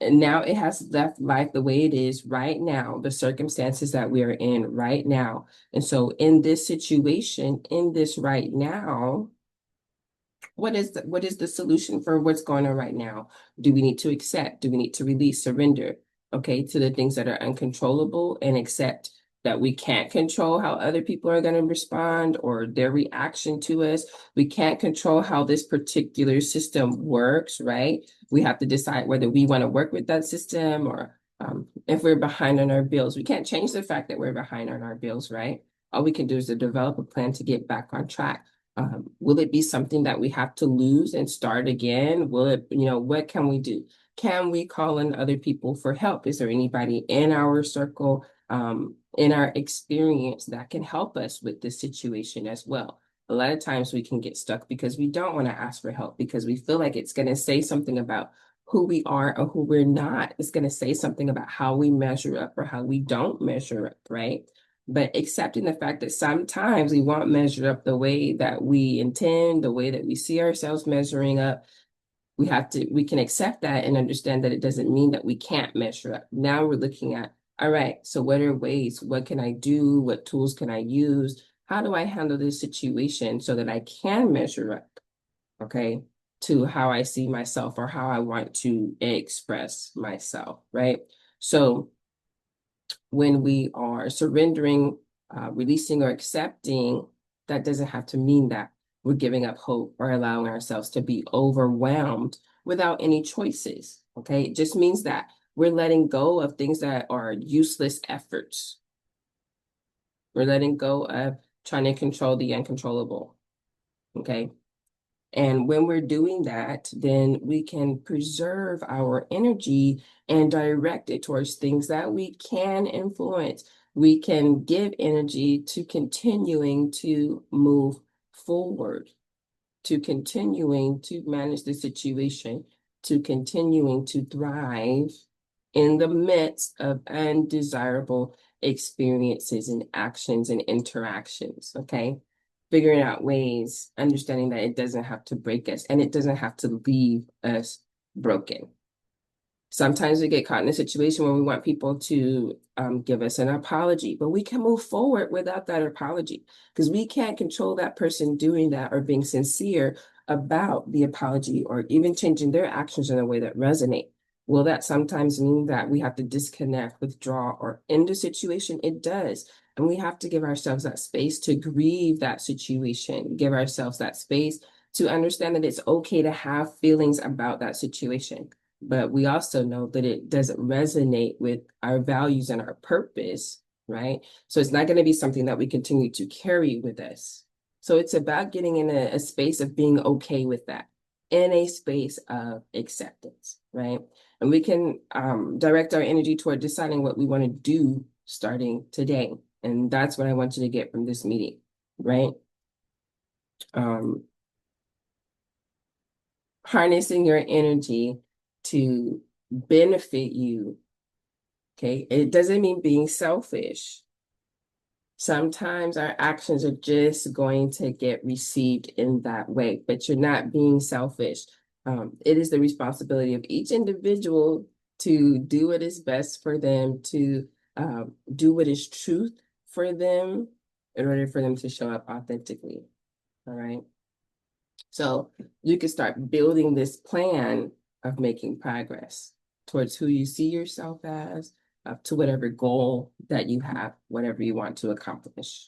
Speaker 1: now it has left life the way it is right now, the circumstances that we are in right now. And so in this situation, in this right now, what is the solution for what's going on right now? Do we need to accept? Do we need to release, surrender, okay, to the things that are uncontrollable and accept that we can't control how other people are going to respond or their reaction to us. We can't control how this particular system works, right? We have to decide whether we want to work with that system or if we're behind on our bills. We can't change the fact that we're behind on our bills, right? All we can do is to develop a plan to get back on track. Will it be something that we have to lose and start again? Will it, what can we do? Can we call in other people for help? Is there anybody in our circle, in our experience that can help us with this situation as well? A lot of times we can get stuck because we don't want to ask for help because we feel like it's going to say something about who we are or who we're not. It's going to say something about how we measure up or how we don't measure up, right? But accepting the fact that sometimes we won't measure up the way that we intend, the way that we see ourselves measuring up. We can accept that and understand that it doesn't mean that we can't measure up. Now we're looking at, all right, so what are ways? What can I do? What tools can I use? How do I handle this situation so that I can measure up, okay, to how I see myself or how I want to express myself, right? So when we are surrendering, releasing, or accepting, that doesn't have to mean that we're giving up hope or allowing ourselves to be overwhelmed without any choices. Okay. It just means that we're letting go of things that are useless efforts. We're letting go of trying to control the uncontrollable. Okay. And when we're doing that, then we can preserve our energy and direct it towards things that we can influence. We can give energy to continuing to move forward, to continuing to manage the situation, to continuing to thrive in the midst of undesirable experiences and actions and interactions. Okay. Figuring out ways, understanding that it doesn't have to break us and it doesn't have to leave us broken. Sometimes we get caught in a situation where we want people to give us an apology, but we can move forward without that apology because we can't control that person doing that or being sincere about the apology or even changing their actions in a way that resonate. Will that sometimes mean that we have to disconnect, withdraw, or end the situation? It does. And we have to give ourselves that space to grieve that situation, give ourselves that space to understand that it's okay to have feelings about that situation. But we also know that it doesn't resonate with our values and our purpose, right? So it's not going to be something that we continue to carry with us. So it's about getting in a space of being okay with that, in a space of acceptance, right? And we can direct our energy toward deciding what we want to do starting today. And that's what I want you to get from this meeting, right? Harnessing your energy to benefit you, okay? It doesn't mean being selfish. Sometimes our actions are just going to get received in that way, but you're not being selfish. It is the responsibility of each individual to do what is best for them, to do what is truth for them in order for them to show up authentically, all right? So you can start building this plan of making progress towards who you see yourself as, to whatever goal that you have, whatever you want to accomplish.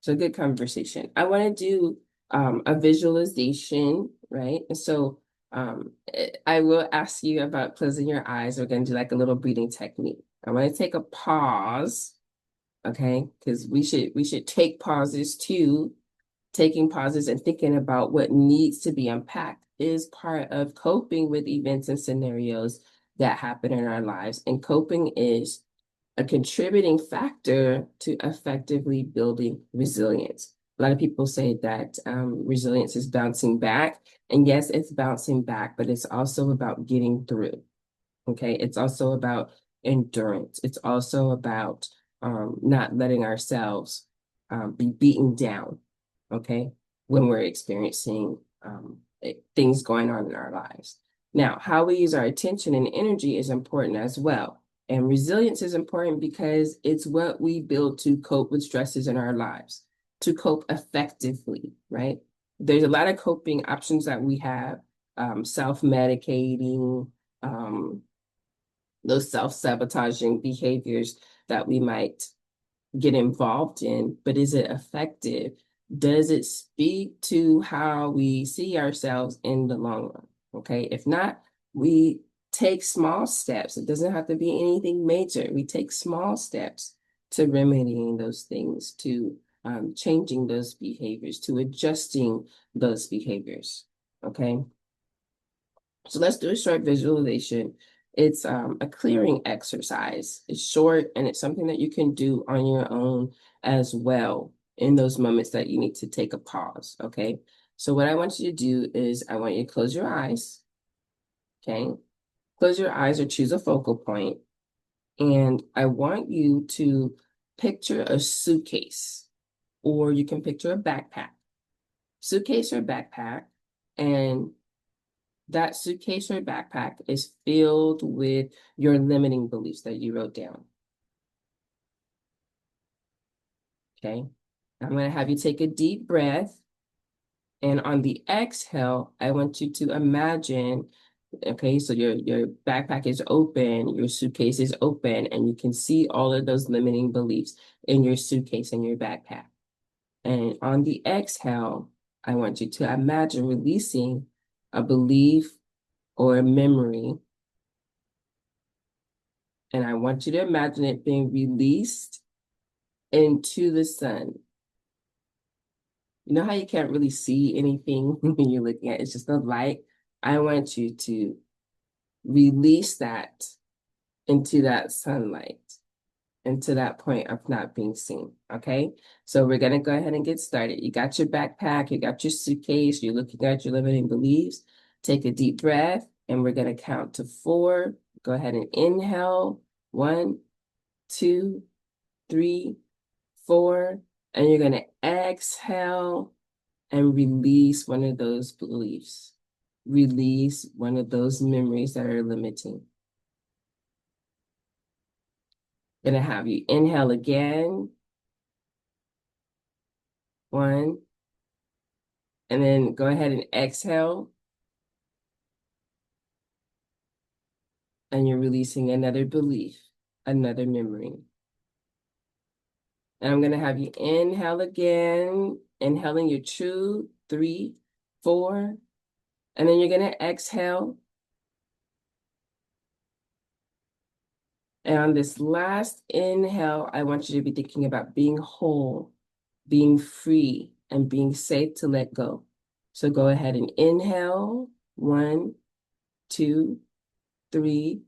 Speaker 1: So good conversation. I want to do a visualization, right? And so I will ask you about closing your eyes. We're going to do like a little breathing technique. I want to take a pause, okay? Because we should take pauses too. Taking pauses and thinking about what needs to be unpacked is part of coping with events and scenarios that happen in our lives. And coping is a contributing factor to effectively building resilience. A lot of people say that resilience is bouncing back. And yes, it's bouncing back, but it's also about getting through. Okay. It's also about endurance. It's also about not letting ourselves be beaten down. Okay. When we're experiencing things going on in our lives. Now, how we use our attention and energy is important as well. And resilience is important because it's what we build to cope with stresses in our lives, to cope effectively, right? there's a lot of coping options that we have, self-medicating, um, those self-sabotaging behaviors that we might get involved in, but is it effective? Does it speak to how we see ourselves in the long run? Okay, if not, we take small steps. It doesn't have to be anything major. We take small steps to remedying those things, to changing those behaviors, to adjusting those behaviors. Okay, so let's do a short visualization. It's a clearing exercise. It's short and it's something that you can do on your own as well in those moments that you need to take a pause, okay? So what I want you to do is I want you to close your eyes, okay? Close your eyes or choose a focal point. And I want you to picture a suitcase, or you can picture a backpack. Suitcase or backpack, and that suitcase or backpack is filled with your limiting beliefs that you wrote down. Okay. I'm going to have you take a deep breath. And on the exhale, I want you to imagine, okay, so your backpack is open, your suitcase is open, and you can see all of those limiting beliefs in your suitcase and your backpack. And on the exhale, I want you to imagine releasing a belief or a memory. And I want you to imagine it being released into the sun. You know how you can't really see anything when you're looking at it? It's just the light. I want you to release that into that sunlight, into that point of not being seen. Okay. So we're going to go ahead and get started. You got your backpack, you got your suitcase, you're looking at your limiting beliefs. Take a deep breath and we're going to count to 4. Go ahead and inhale. 1, 2, 3, 4. And you're going to exhale and release one of those beliefs. Release one of those memories that are limiting. Gonna have you inhale again. 1. And then go ahead and exhale. And you're releasing another belief, another memory. And I'm gonna have you inhale again, inhaling your true 3, 4. And then you're gonna exhale. And on this last inhale, I want you to be thinking about being whole, being free, and being safe to let go. So go ahead and inhale. 1, 2, 3,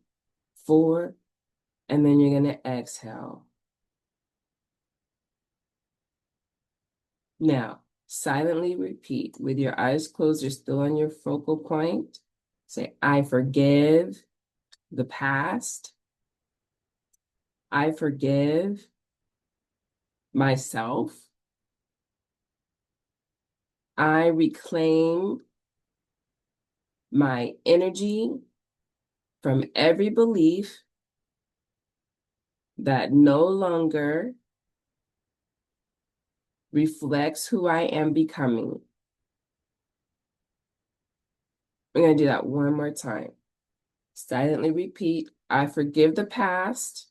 Speaker 1: 4, and then you're going to exhale. Now, silently repeat with your eyes closed, you're still on your focal point. Say, I forgive the past. I forgive myself. I reclaim my energy from every belief that no longer reflects who I am becoming. I'm going to do that one more time. Silently repeat, I forgive the past.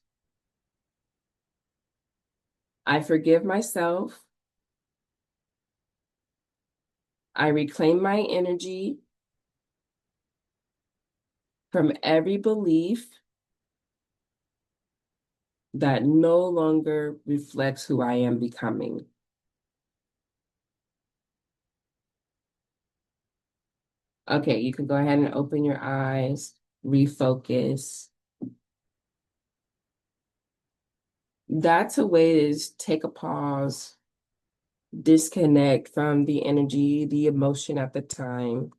Speaker 1: I forgive myself. I reclaim my energy from every belief that no longer reflects who I am becoming. Okay, you can go ahead and open your eyes, refocus. That's a way to take a pause, disconnect from the energy, the emotion at the time,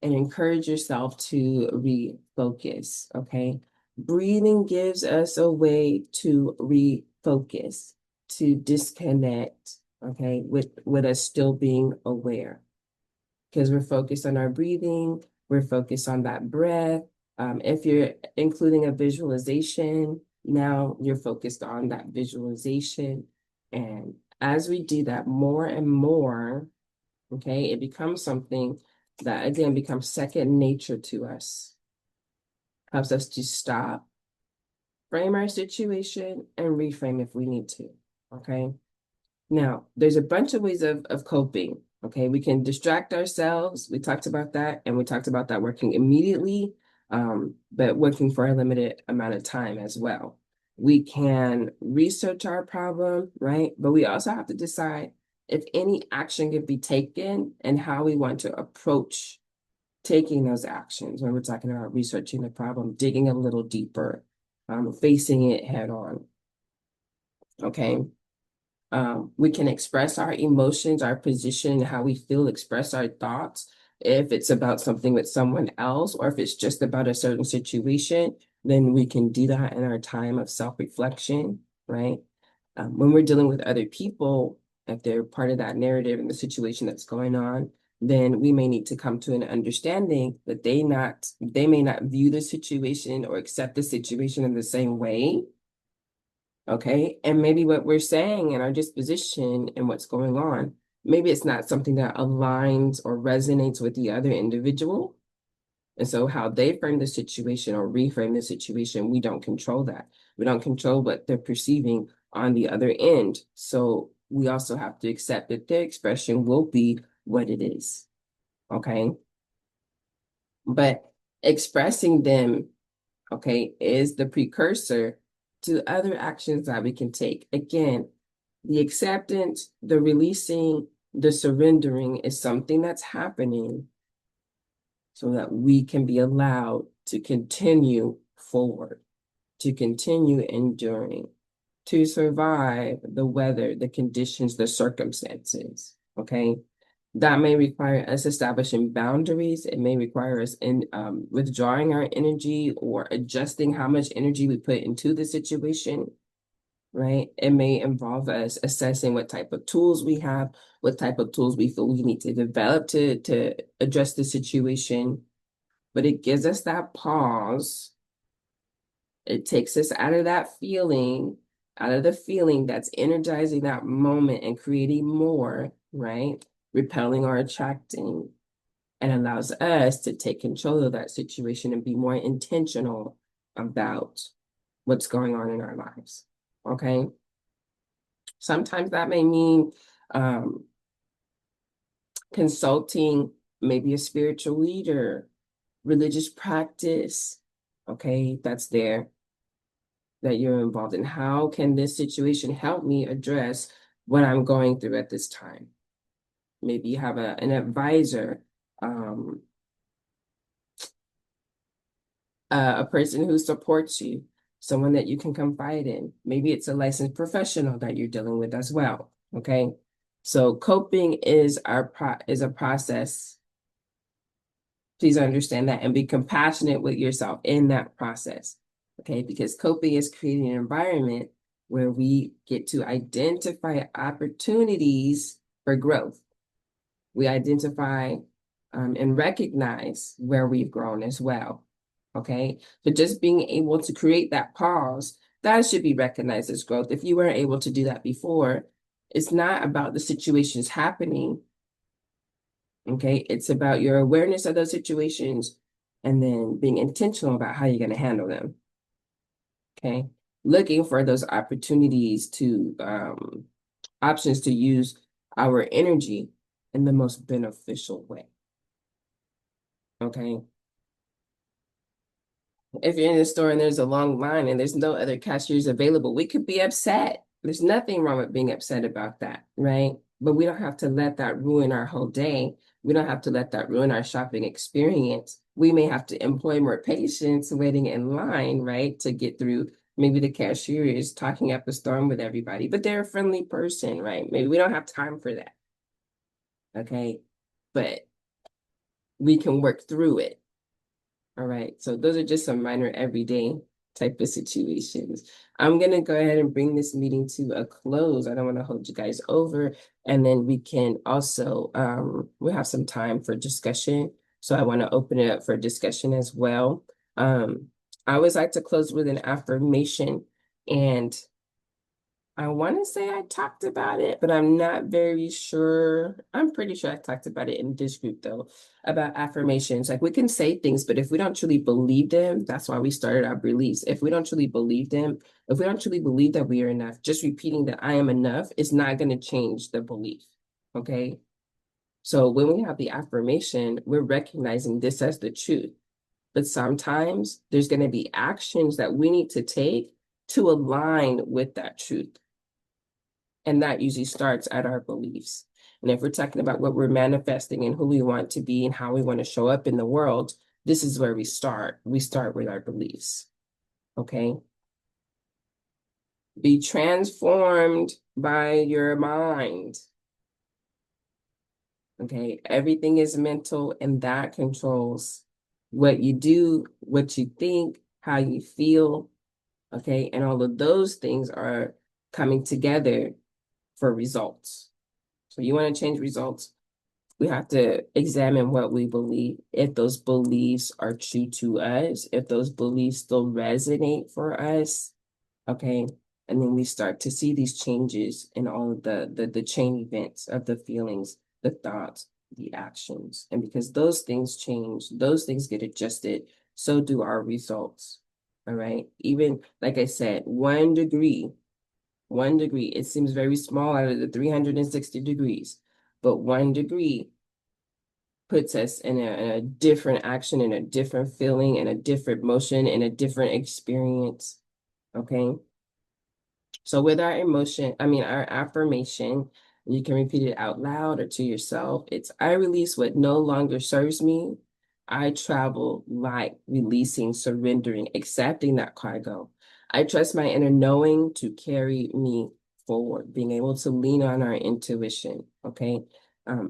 Speaker 1: and encourage yourself to refocus, okay? Breathing gives us a way to refocus, to disconnect, okay, with us still being aware. Because we're focused on our breathing, we're focused on that breath. If you're including a visualization, now you're focused on that visualization. And as we do that more and more, Okay, it becomes something that again becomes second nature to us. Helps us to stop, frame our situation, and reframe if we need to. Okay. Now, there's a bunch of ways of coping. Okay, we can distract ourselves. We talked about that, and we talked about that working immediately, but working for a limited amount of time as well. We can research our problem, right? But we also have to decide if any action can be taken and how we want to approach taking those actions when we're talking about researching the problem, digging a little deeper, facing it head on. Okay. We can express our emotions, our position, how we feel, express our thoughts. If it's about something with someone else, or if it's just about a certain situation, then we can do that in our time of self-reflection, right? When we're dealing with other people, if they're part of that narrative and the situation that's going on, then we may need to come to an understanding that they may not view the situation or accept the situation in the same way. Okay. And maybe what we're saying and our disposition and what's going on, maybe it's not something that aligns or resonates with the other individual. And so how they frame the situation or reframe the situation, we don't control that. We don't control what they're perceiving on the other end. So we also have to accept that their expression will be what it is. Okay. But expressing them, okay, is the precursor to other actions that we can take. Again, the acceptance, the releasing, the surrendering is something that's happening so that we can be allowed to continue forward, to continue enduring, to survive the weather, the conditions, the circumstances. Okay. That may require us establishing boundaries. It may require us in withdrawing our energy or adjusting how much energy we put into the situation, right? It may involve us assessing what type of tools we have, what type of tools we feel we need to develop to address the situation. But it gives us that pause. It takes us out of that feeling, out of the feeling that's energizing that moment and creating more, right? Repelling or attracting, and allows us to take control of that situation and be more intentional about what's going on in our lives. Okay. Sometimes that may mean consulting maybe a spiritual leader, religious practice, okay, that's there that you're involved in. How can this situation help me address what I'm going through at this time? Maybe you have an advisor, a person who supports you, someone that you can confide in. Maybe it's a licensed professional that you're dealing with as well. Okay. So coping is a process. Please understand that and be compassionate with yourself in that process. Okay, because coping is creating an environment where we get to identify opportunities for growth. We identify and recognize where we've grown as well. Okay, so just being able to create that pause, that should be recognized as growth. If you weren't able to do that before, it's not about the situations happening. Okay, it's about your awareness of those situations and then being intentional about how you're going to handle them. Okay, looking for those opportunities to options to use our energy in the most beneficial way. Okay, if you're in the store and there's a long line and there's no other cashiers available, we could be upset. There's nothing wrong with being upset about that, right? But we don't have to let that ruin our whole day. We don't have to let that ruin our shopping experience. We may have to employ more patience waiting in line, right, to get through. Maybe the cashier is talking up a storm with everybody, but they're a friendly person, right? Maybe we don't have time for that. Okay. But we can work through it. All right, so those are just some minor everyday type of situations. I'm gonna go ahead and bring this meeting to a close. I don't want to hold you guys over, and then we can also we'll have some time for discussion. So I want to open it up for discussion as well. I always like to close with an affirmation, and I want to say I talked about it, but I'm not very sure. I'm pretty sure I talked about it in this group though, about affirmations. Like we can say things, but if we don't truly believe them, that's why we started our beliefs. If we don't truly believe them, if we don't truly believe that we are enough, just repeating that I am enough is not going to change the belief. Okay. So when we have the affirmation, we're recognizing this as the truth. But sometimes there's going to be actions that we need to take to align with that truth. And that usually starts at our beliefs. And if we're talking about what we're manifesting and who we want to be and how we want to show up in the world, this is where we start. We start with our beliefs. Okay. Be transformed by your mind. Okay. Everything is mental, and that controls what you do, what you think, how you feel. Okay. And all of those things are coming together for results. So you want to change results, we have to examine what we believe, if those beliefs are true to us, if those beliefs still resonate for us, okay? And then we start to see these changes in all of the chain events of the feelings, the thoughts, the actions. And because those things change, those things get adjusted, so do our results, all right? Even, like I said, 1 degree, it seems very small out of the 360 degrees, but 1 degree puts us in a different action, in a different feeling, in a different motion, in a different experience. Okay. So with our emotion, our affirmation, you can repeat it out loud or to yourself. It's I release what no longer serves me. I travel like releasing, surrendering, accepting that cargo. I trust my inner knowing to carry me forward, being able to lean on our intuition. Okay.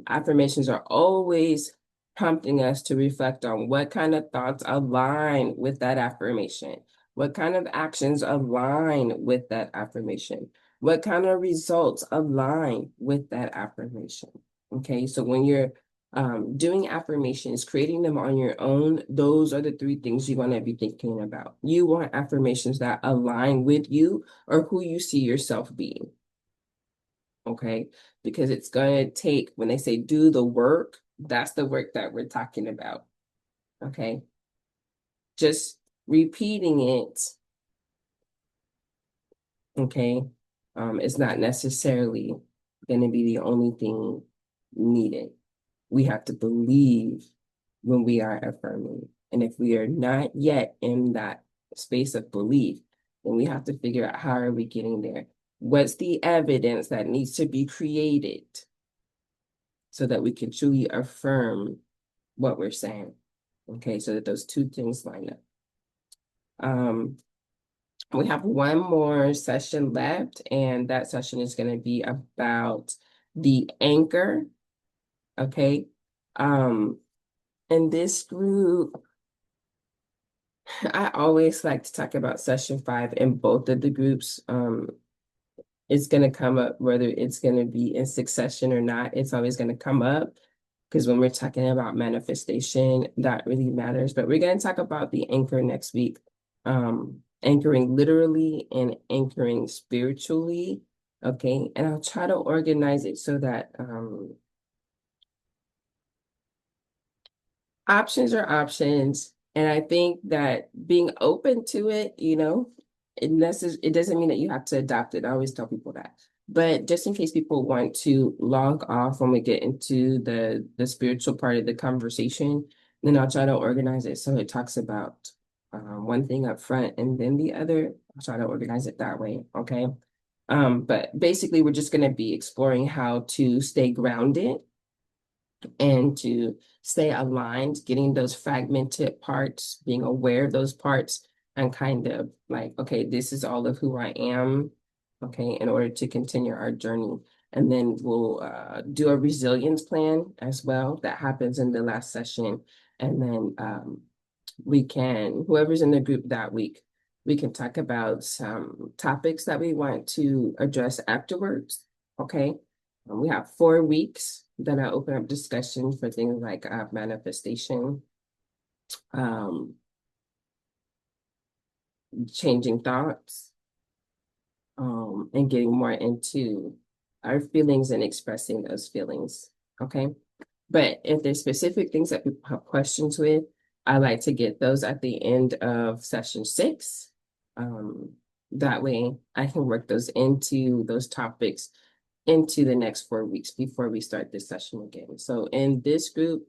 Speaker 1: Affirmations are always prompting us to reflect on what kind of thoughts align with that affirmation. What kind of actions align with that affirmation? What kind of results align with that affirmation? Okay, so when you're doing affirmations, creating them on your own, those are the 3 things you want to be thinking about. You want affirmations that align with you or who you see yourself being. Okay, because it's going to take, when they say do the work, that's the work that we're talking about. Okay, just repeating it, okay, it's not necessarily going to be the only thing needed. We have to believe when we are affirming. And if we are not yet in that space of belief, then we have to figure out how are we getting there? What's the evidence that needs to be created so that we can truly affirm what we're saying? Okay, so that those 2 things line up. We have one more session left, and that session is going to be about the anchor. Okay. In this group, I always like to talk about session 5 in both of the groups. It's going to come up whether it's going to be in succession or not. It's always going to come up because when we're talking about manifestation, that really matters. But we're going to talk about the anchor next week. Anchoring literally and anchoring spiritually. Okay. And I'll try to organize it so that options are options. And I think that being open to it, it doesn't mean that you have to adopt it. I always tell people that. But just in case people want to log off when we get into the spiritual part of the conversation, then I'll try to organize it so it talks about one thing up front and then the other. I'll try to organize it that way. Okay. But basically, we're just going to be exploring how to stay grounded and to stay aligned, getting those fragmented parts, being aware of those parts, and kind of like, okay, this is all of who I am, okay, in order to continue our journey. And then we'll do a resilience plan as well. That happens in the last session. And then whoever's in the group that week, we can talk about some topics that we want to address afterwards, okay? We have 4 weeks. Then I open up discussion for things like manifestation, um, changing thoughts, and getting more into our feelings and expressing those feelings. Okay. But if there's specific things that people have questions with, I like to get those at the end of session 6. Um, that way I can work those into those topics into the next 4 weeks before we start this session again. So in this group,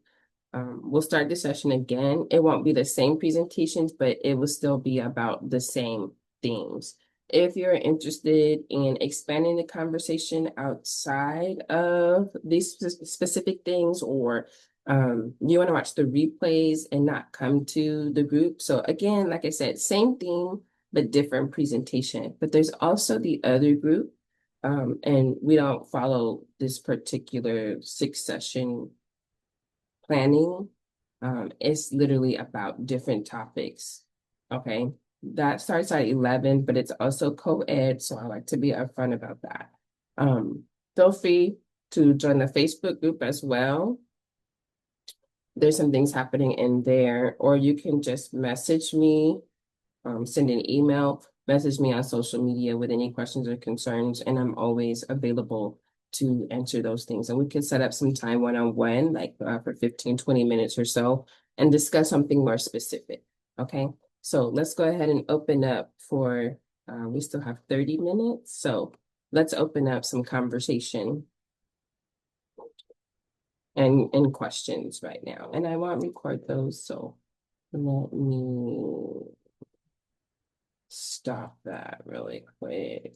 Speaker 1: we'll start the session again. It won't be the same presentations, but it will still be about the same themes. If you're interested in expanding the conversation outside of these specific things, or you want to watch the replays and not come to the group. So again, like I said, same theme, but different presentation. But there's also the other group, and we don't follow this particular 6-session planning. It's literally about different topics. Okay. That starts at 11, but it's also co-ed, so I like to be upfront about that. Feel free to join the Facebook group as well. There's some things happening in there, or you can just message me, send an email, message me on social media with any questions or concerns, and I'm always available to answer those things. And we can set up some time one-on-one, like for 15, 20 minutes or so, and discuss something more specific. Okay, so let's go ahead and open up for, we still have 30 minutes. So let's open up some conversation and questions right now. And I won't record those, so let me stop that really quick.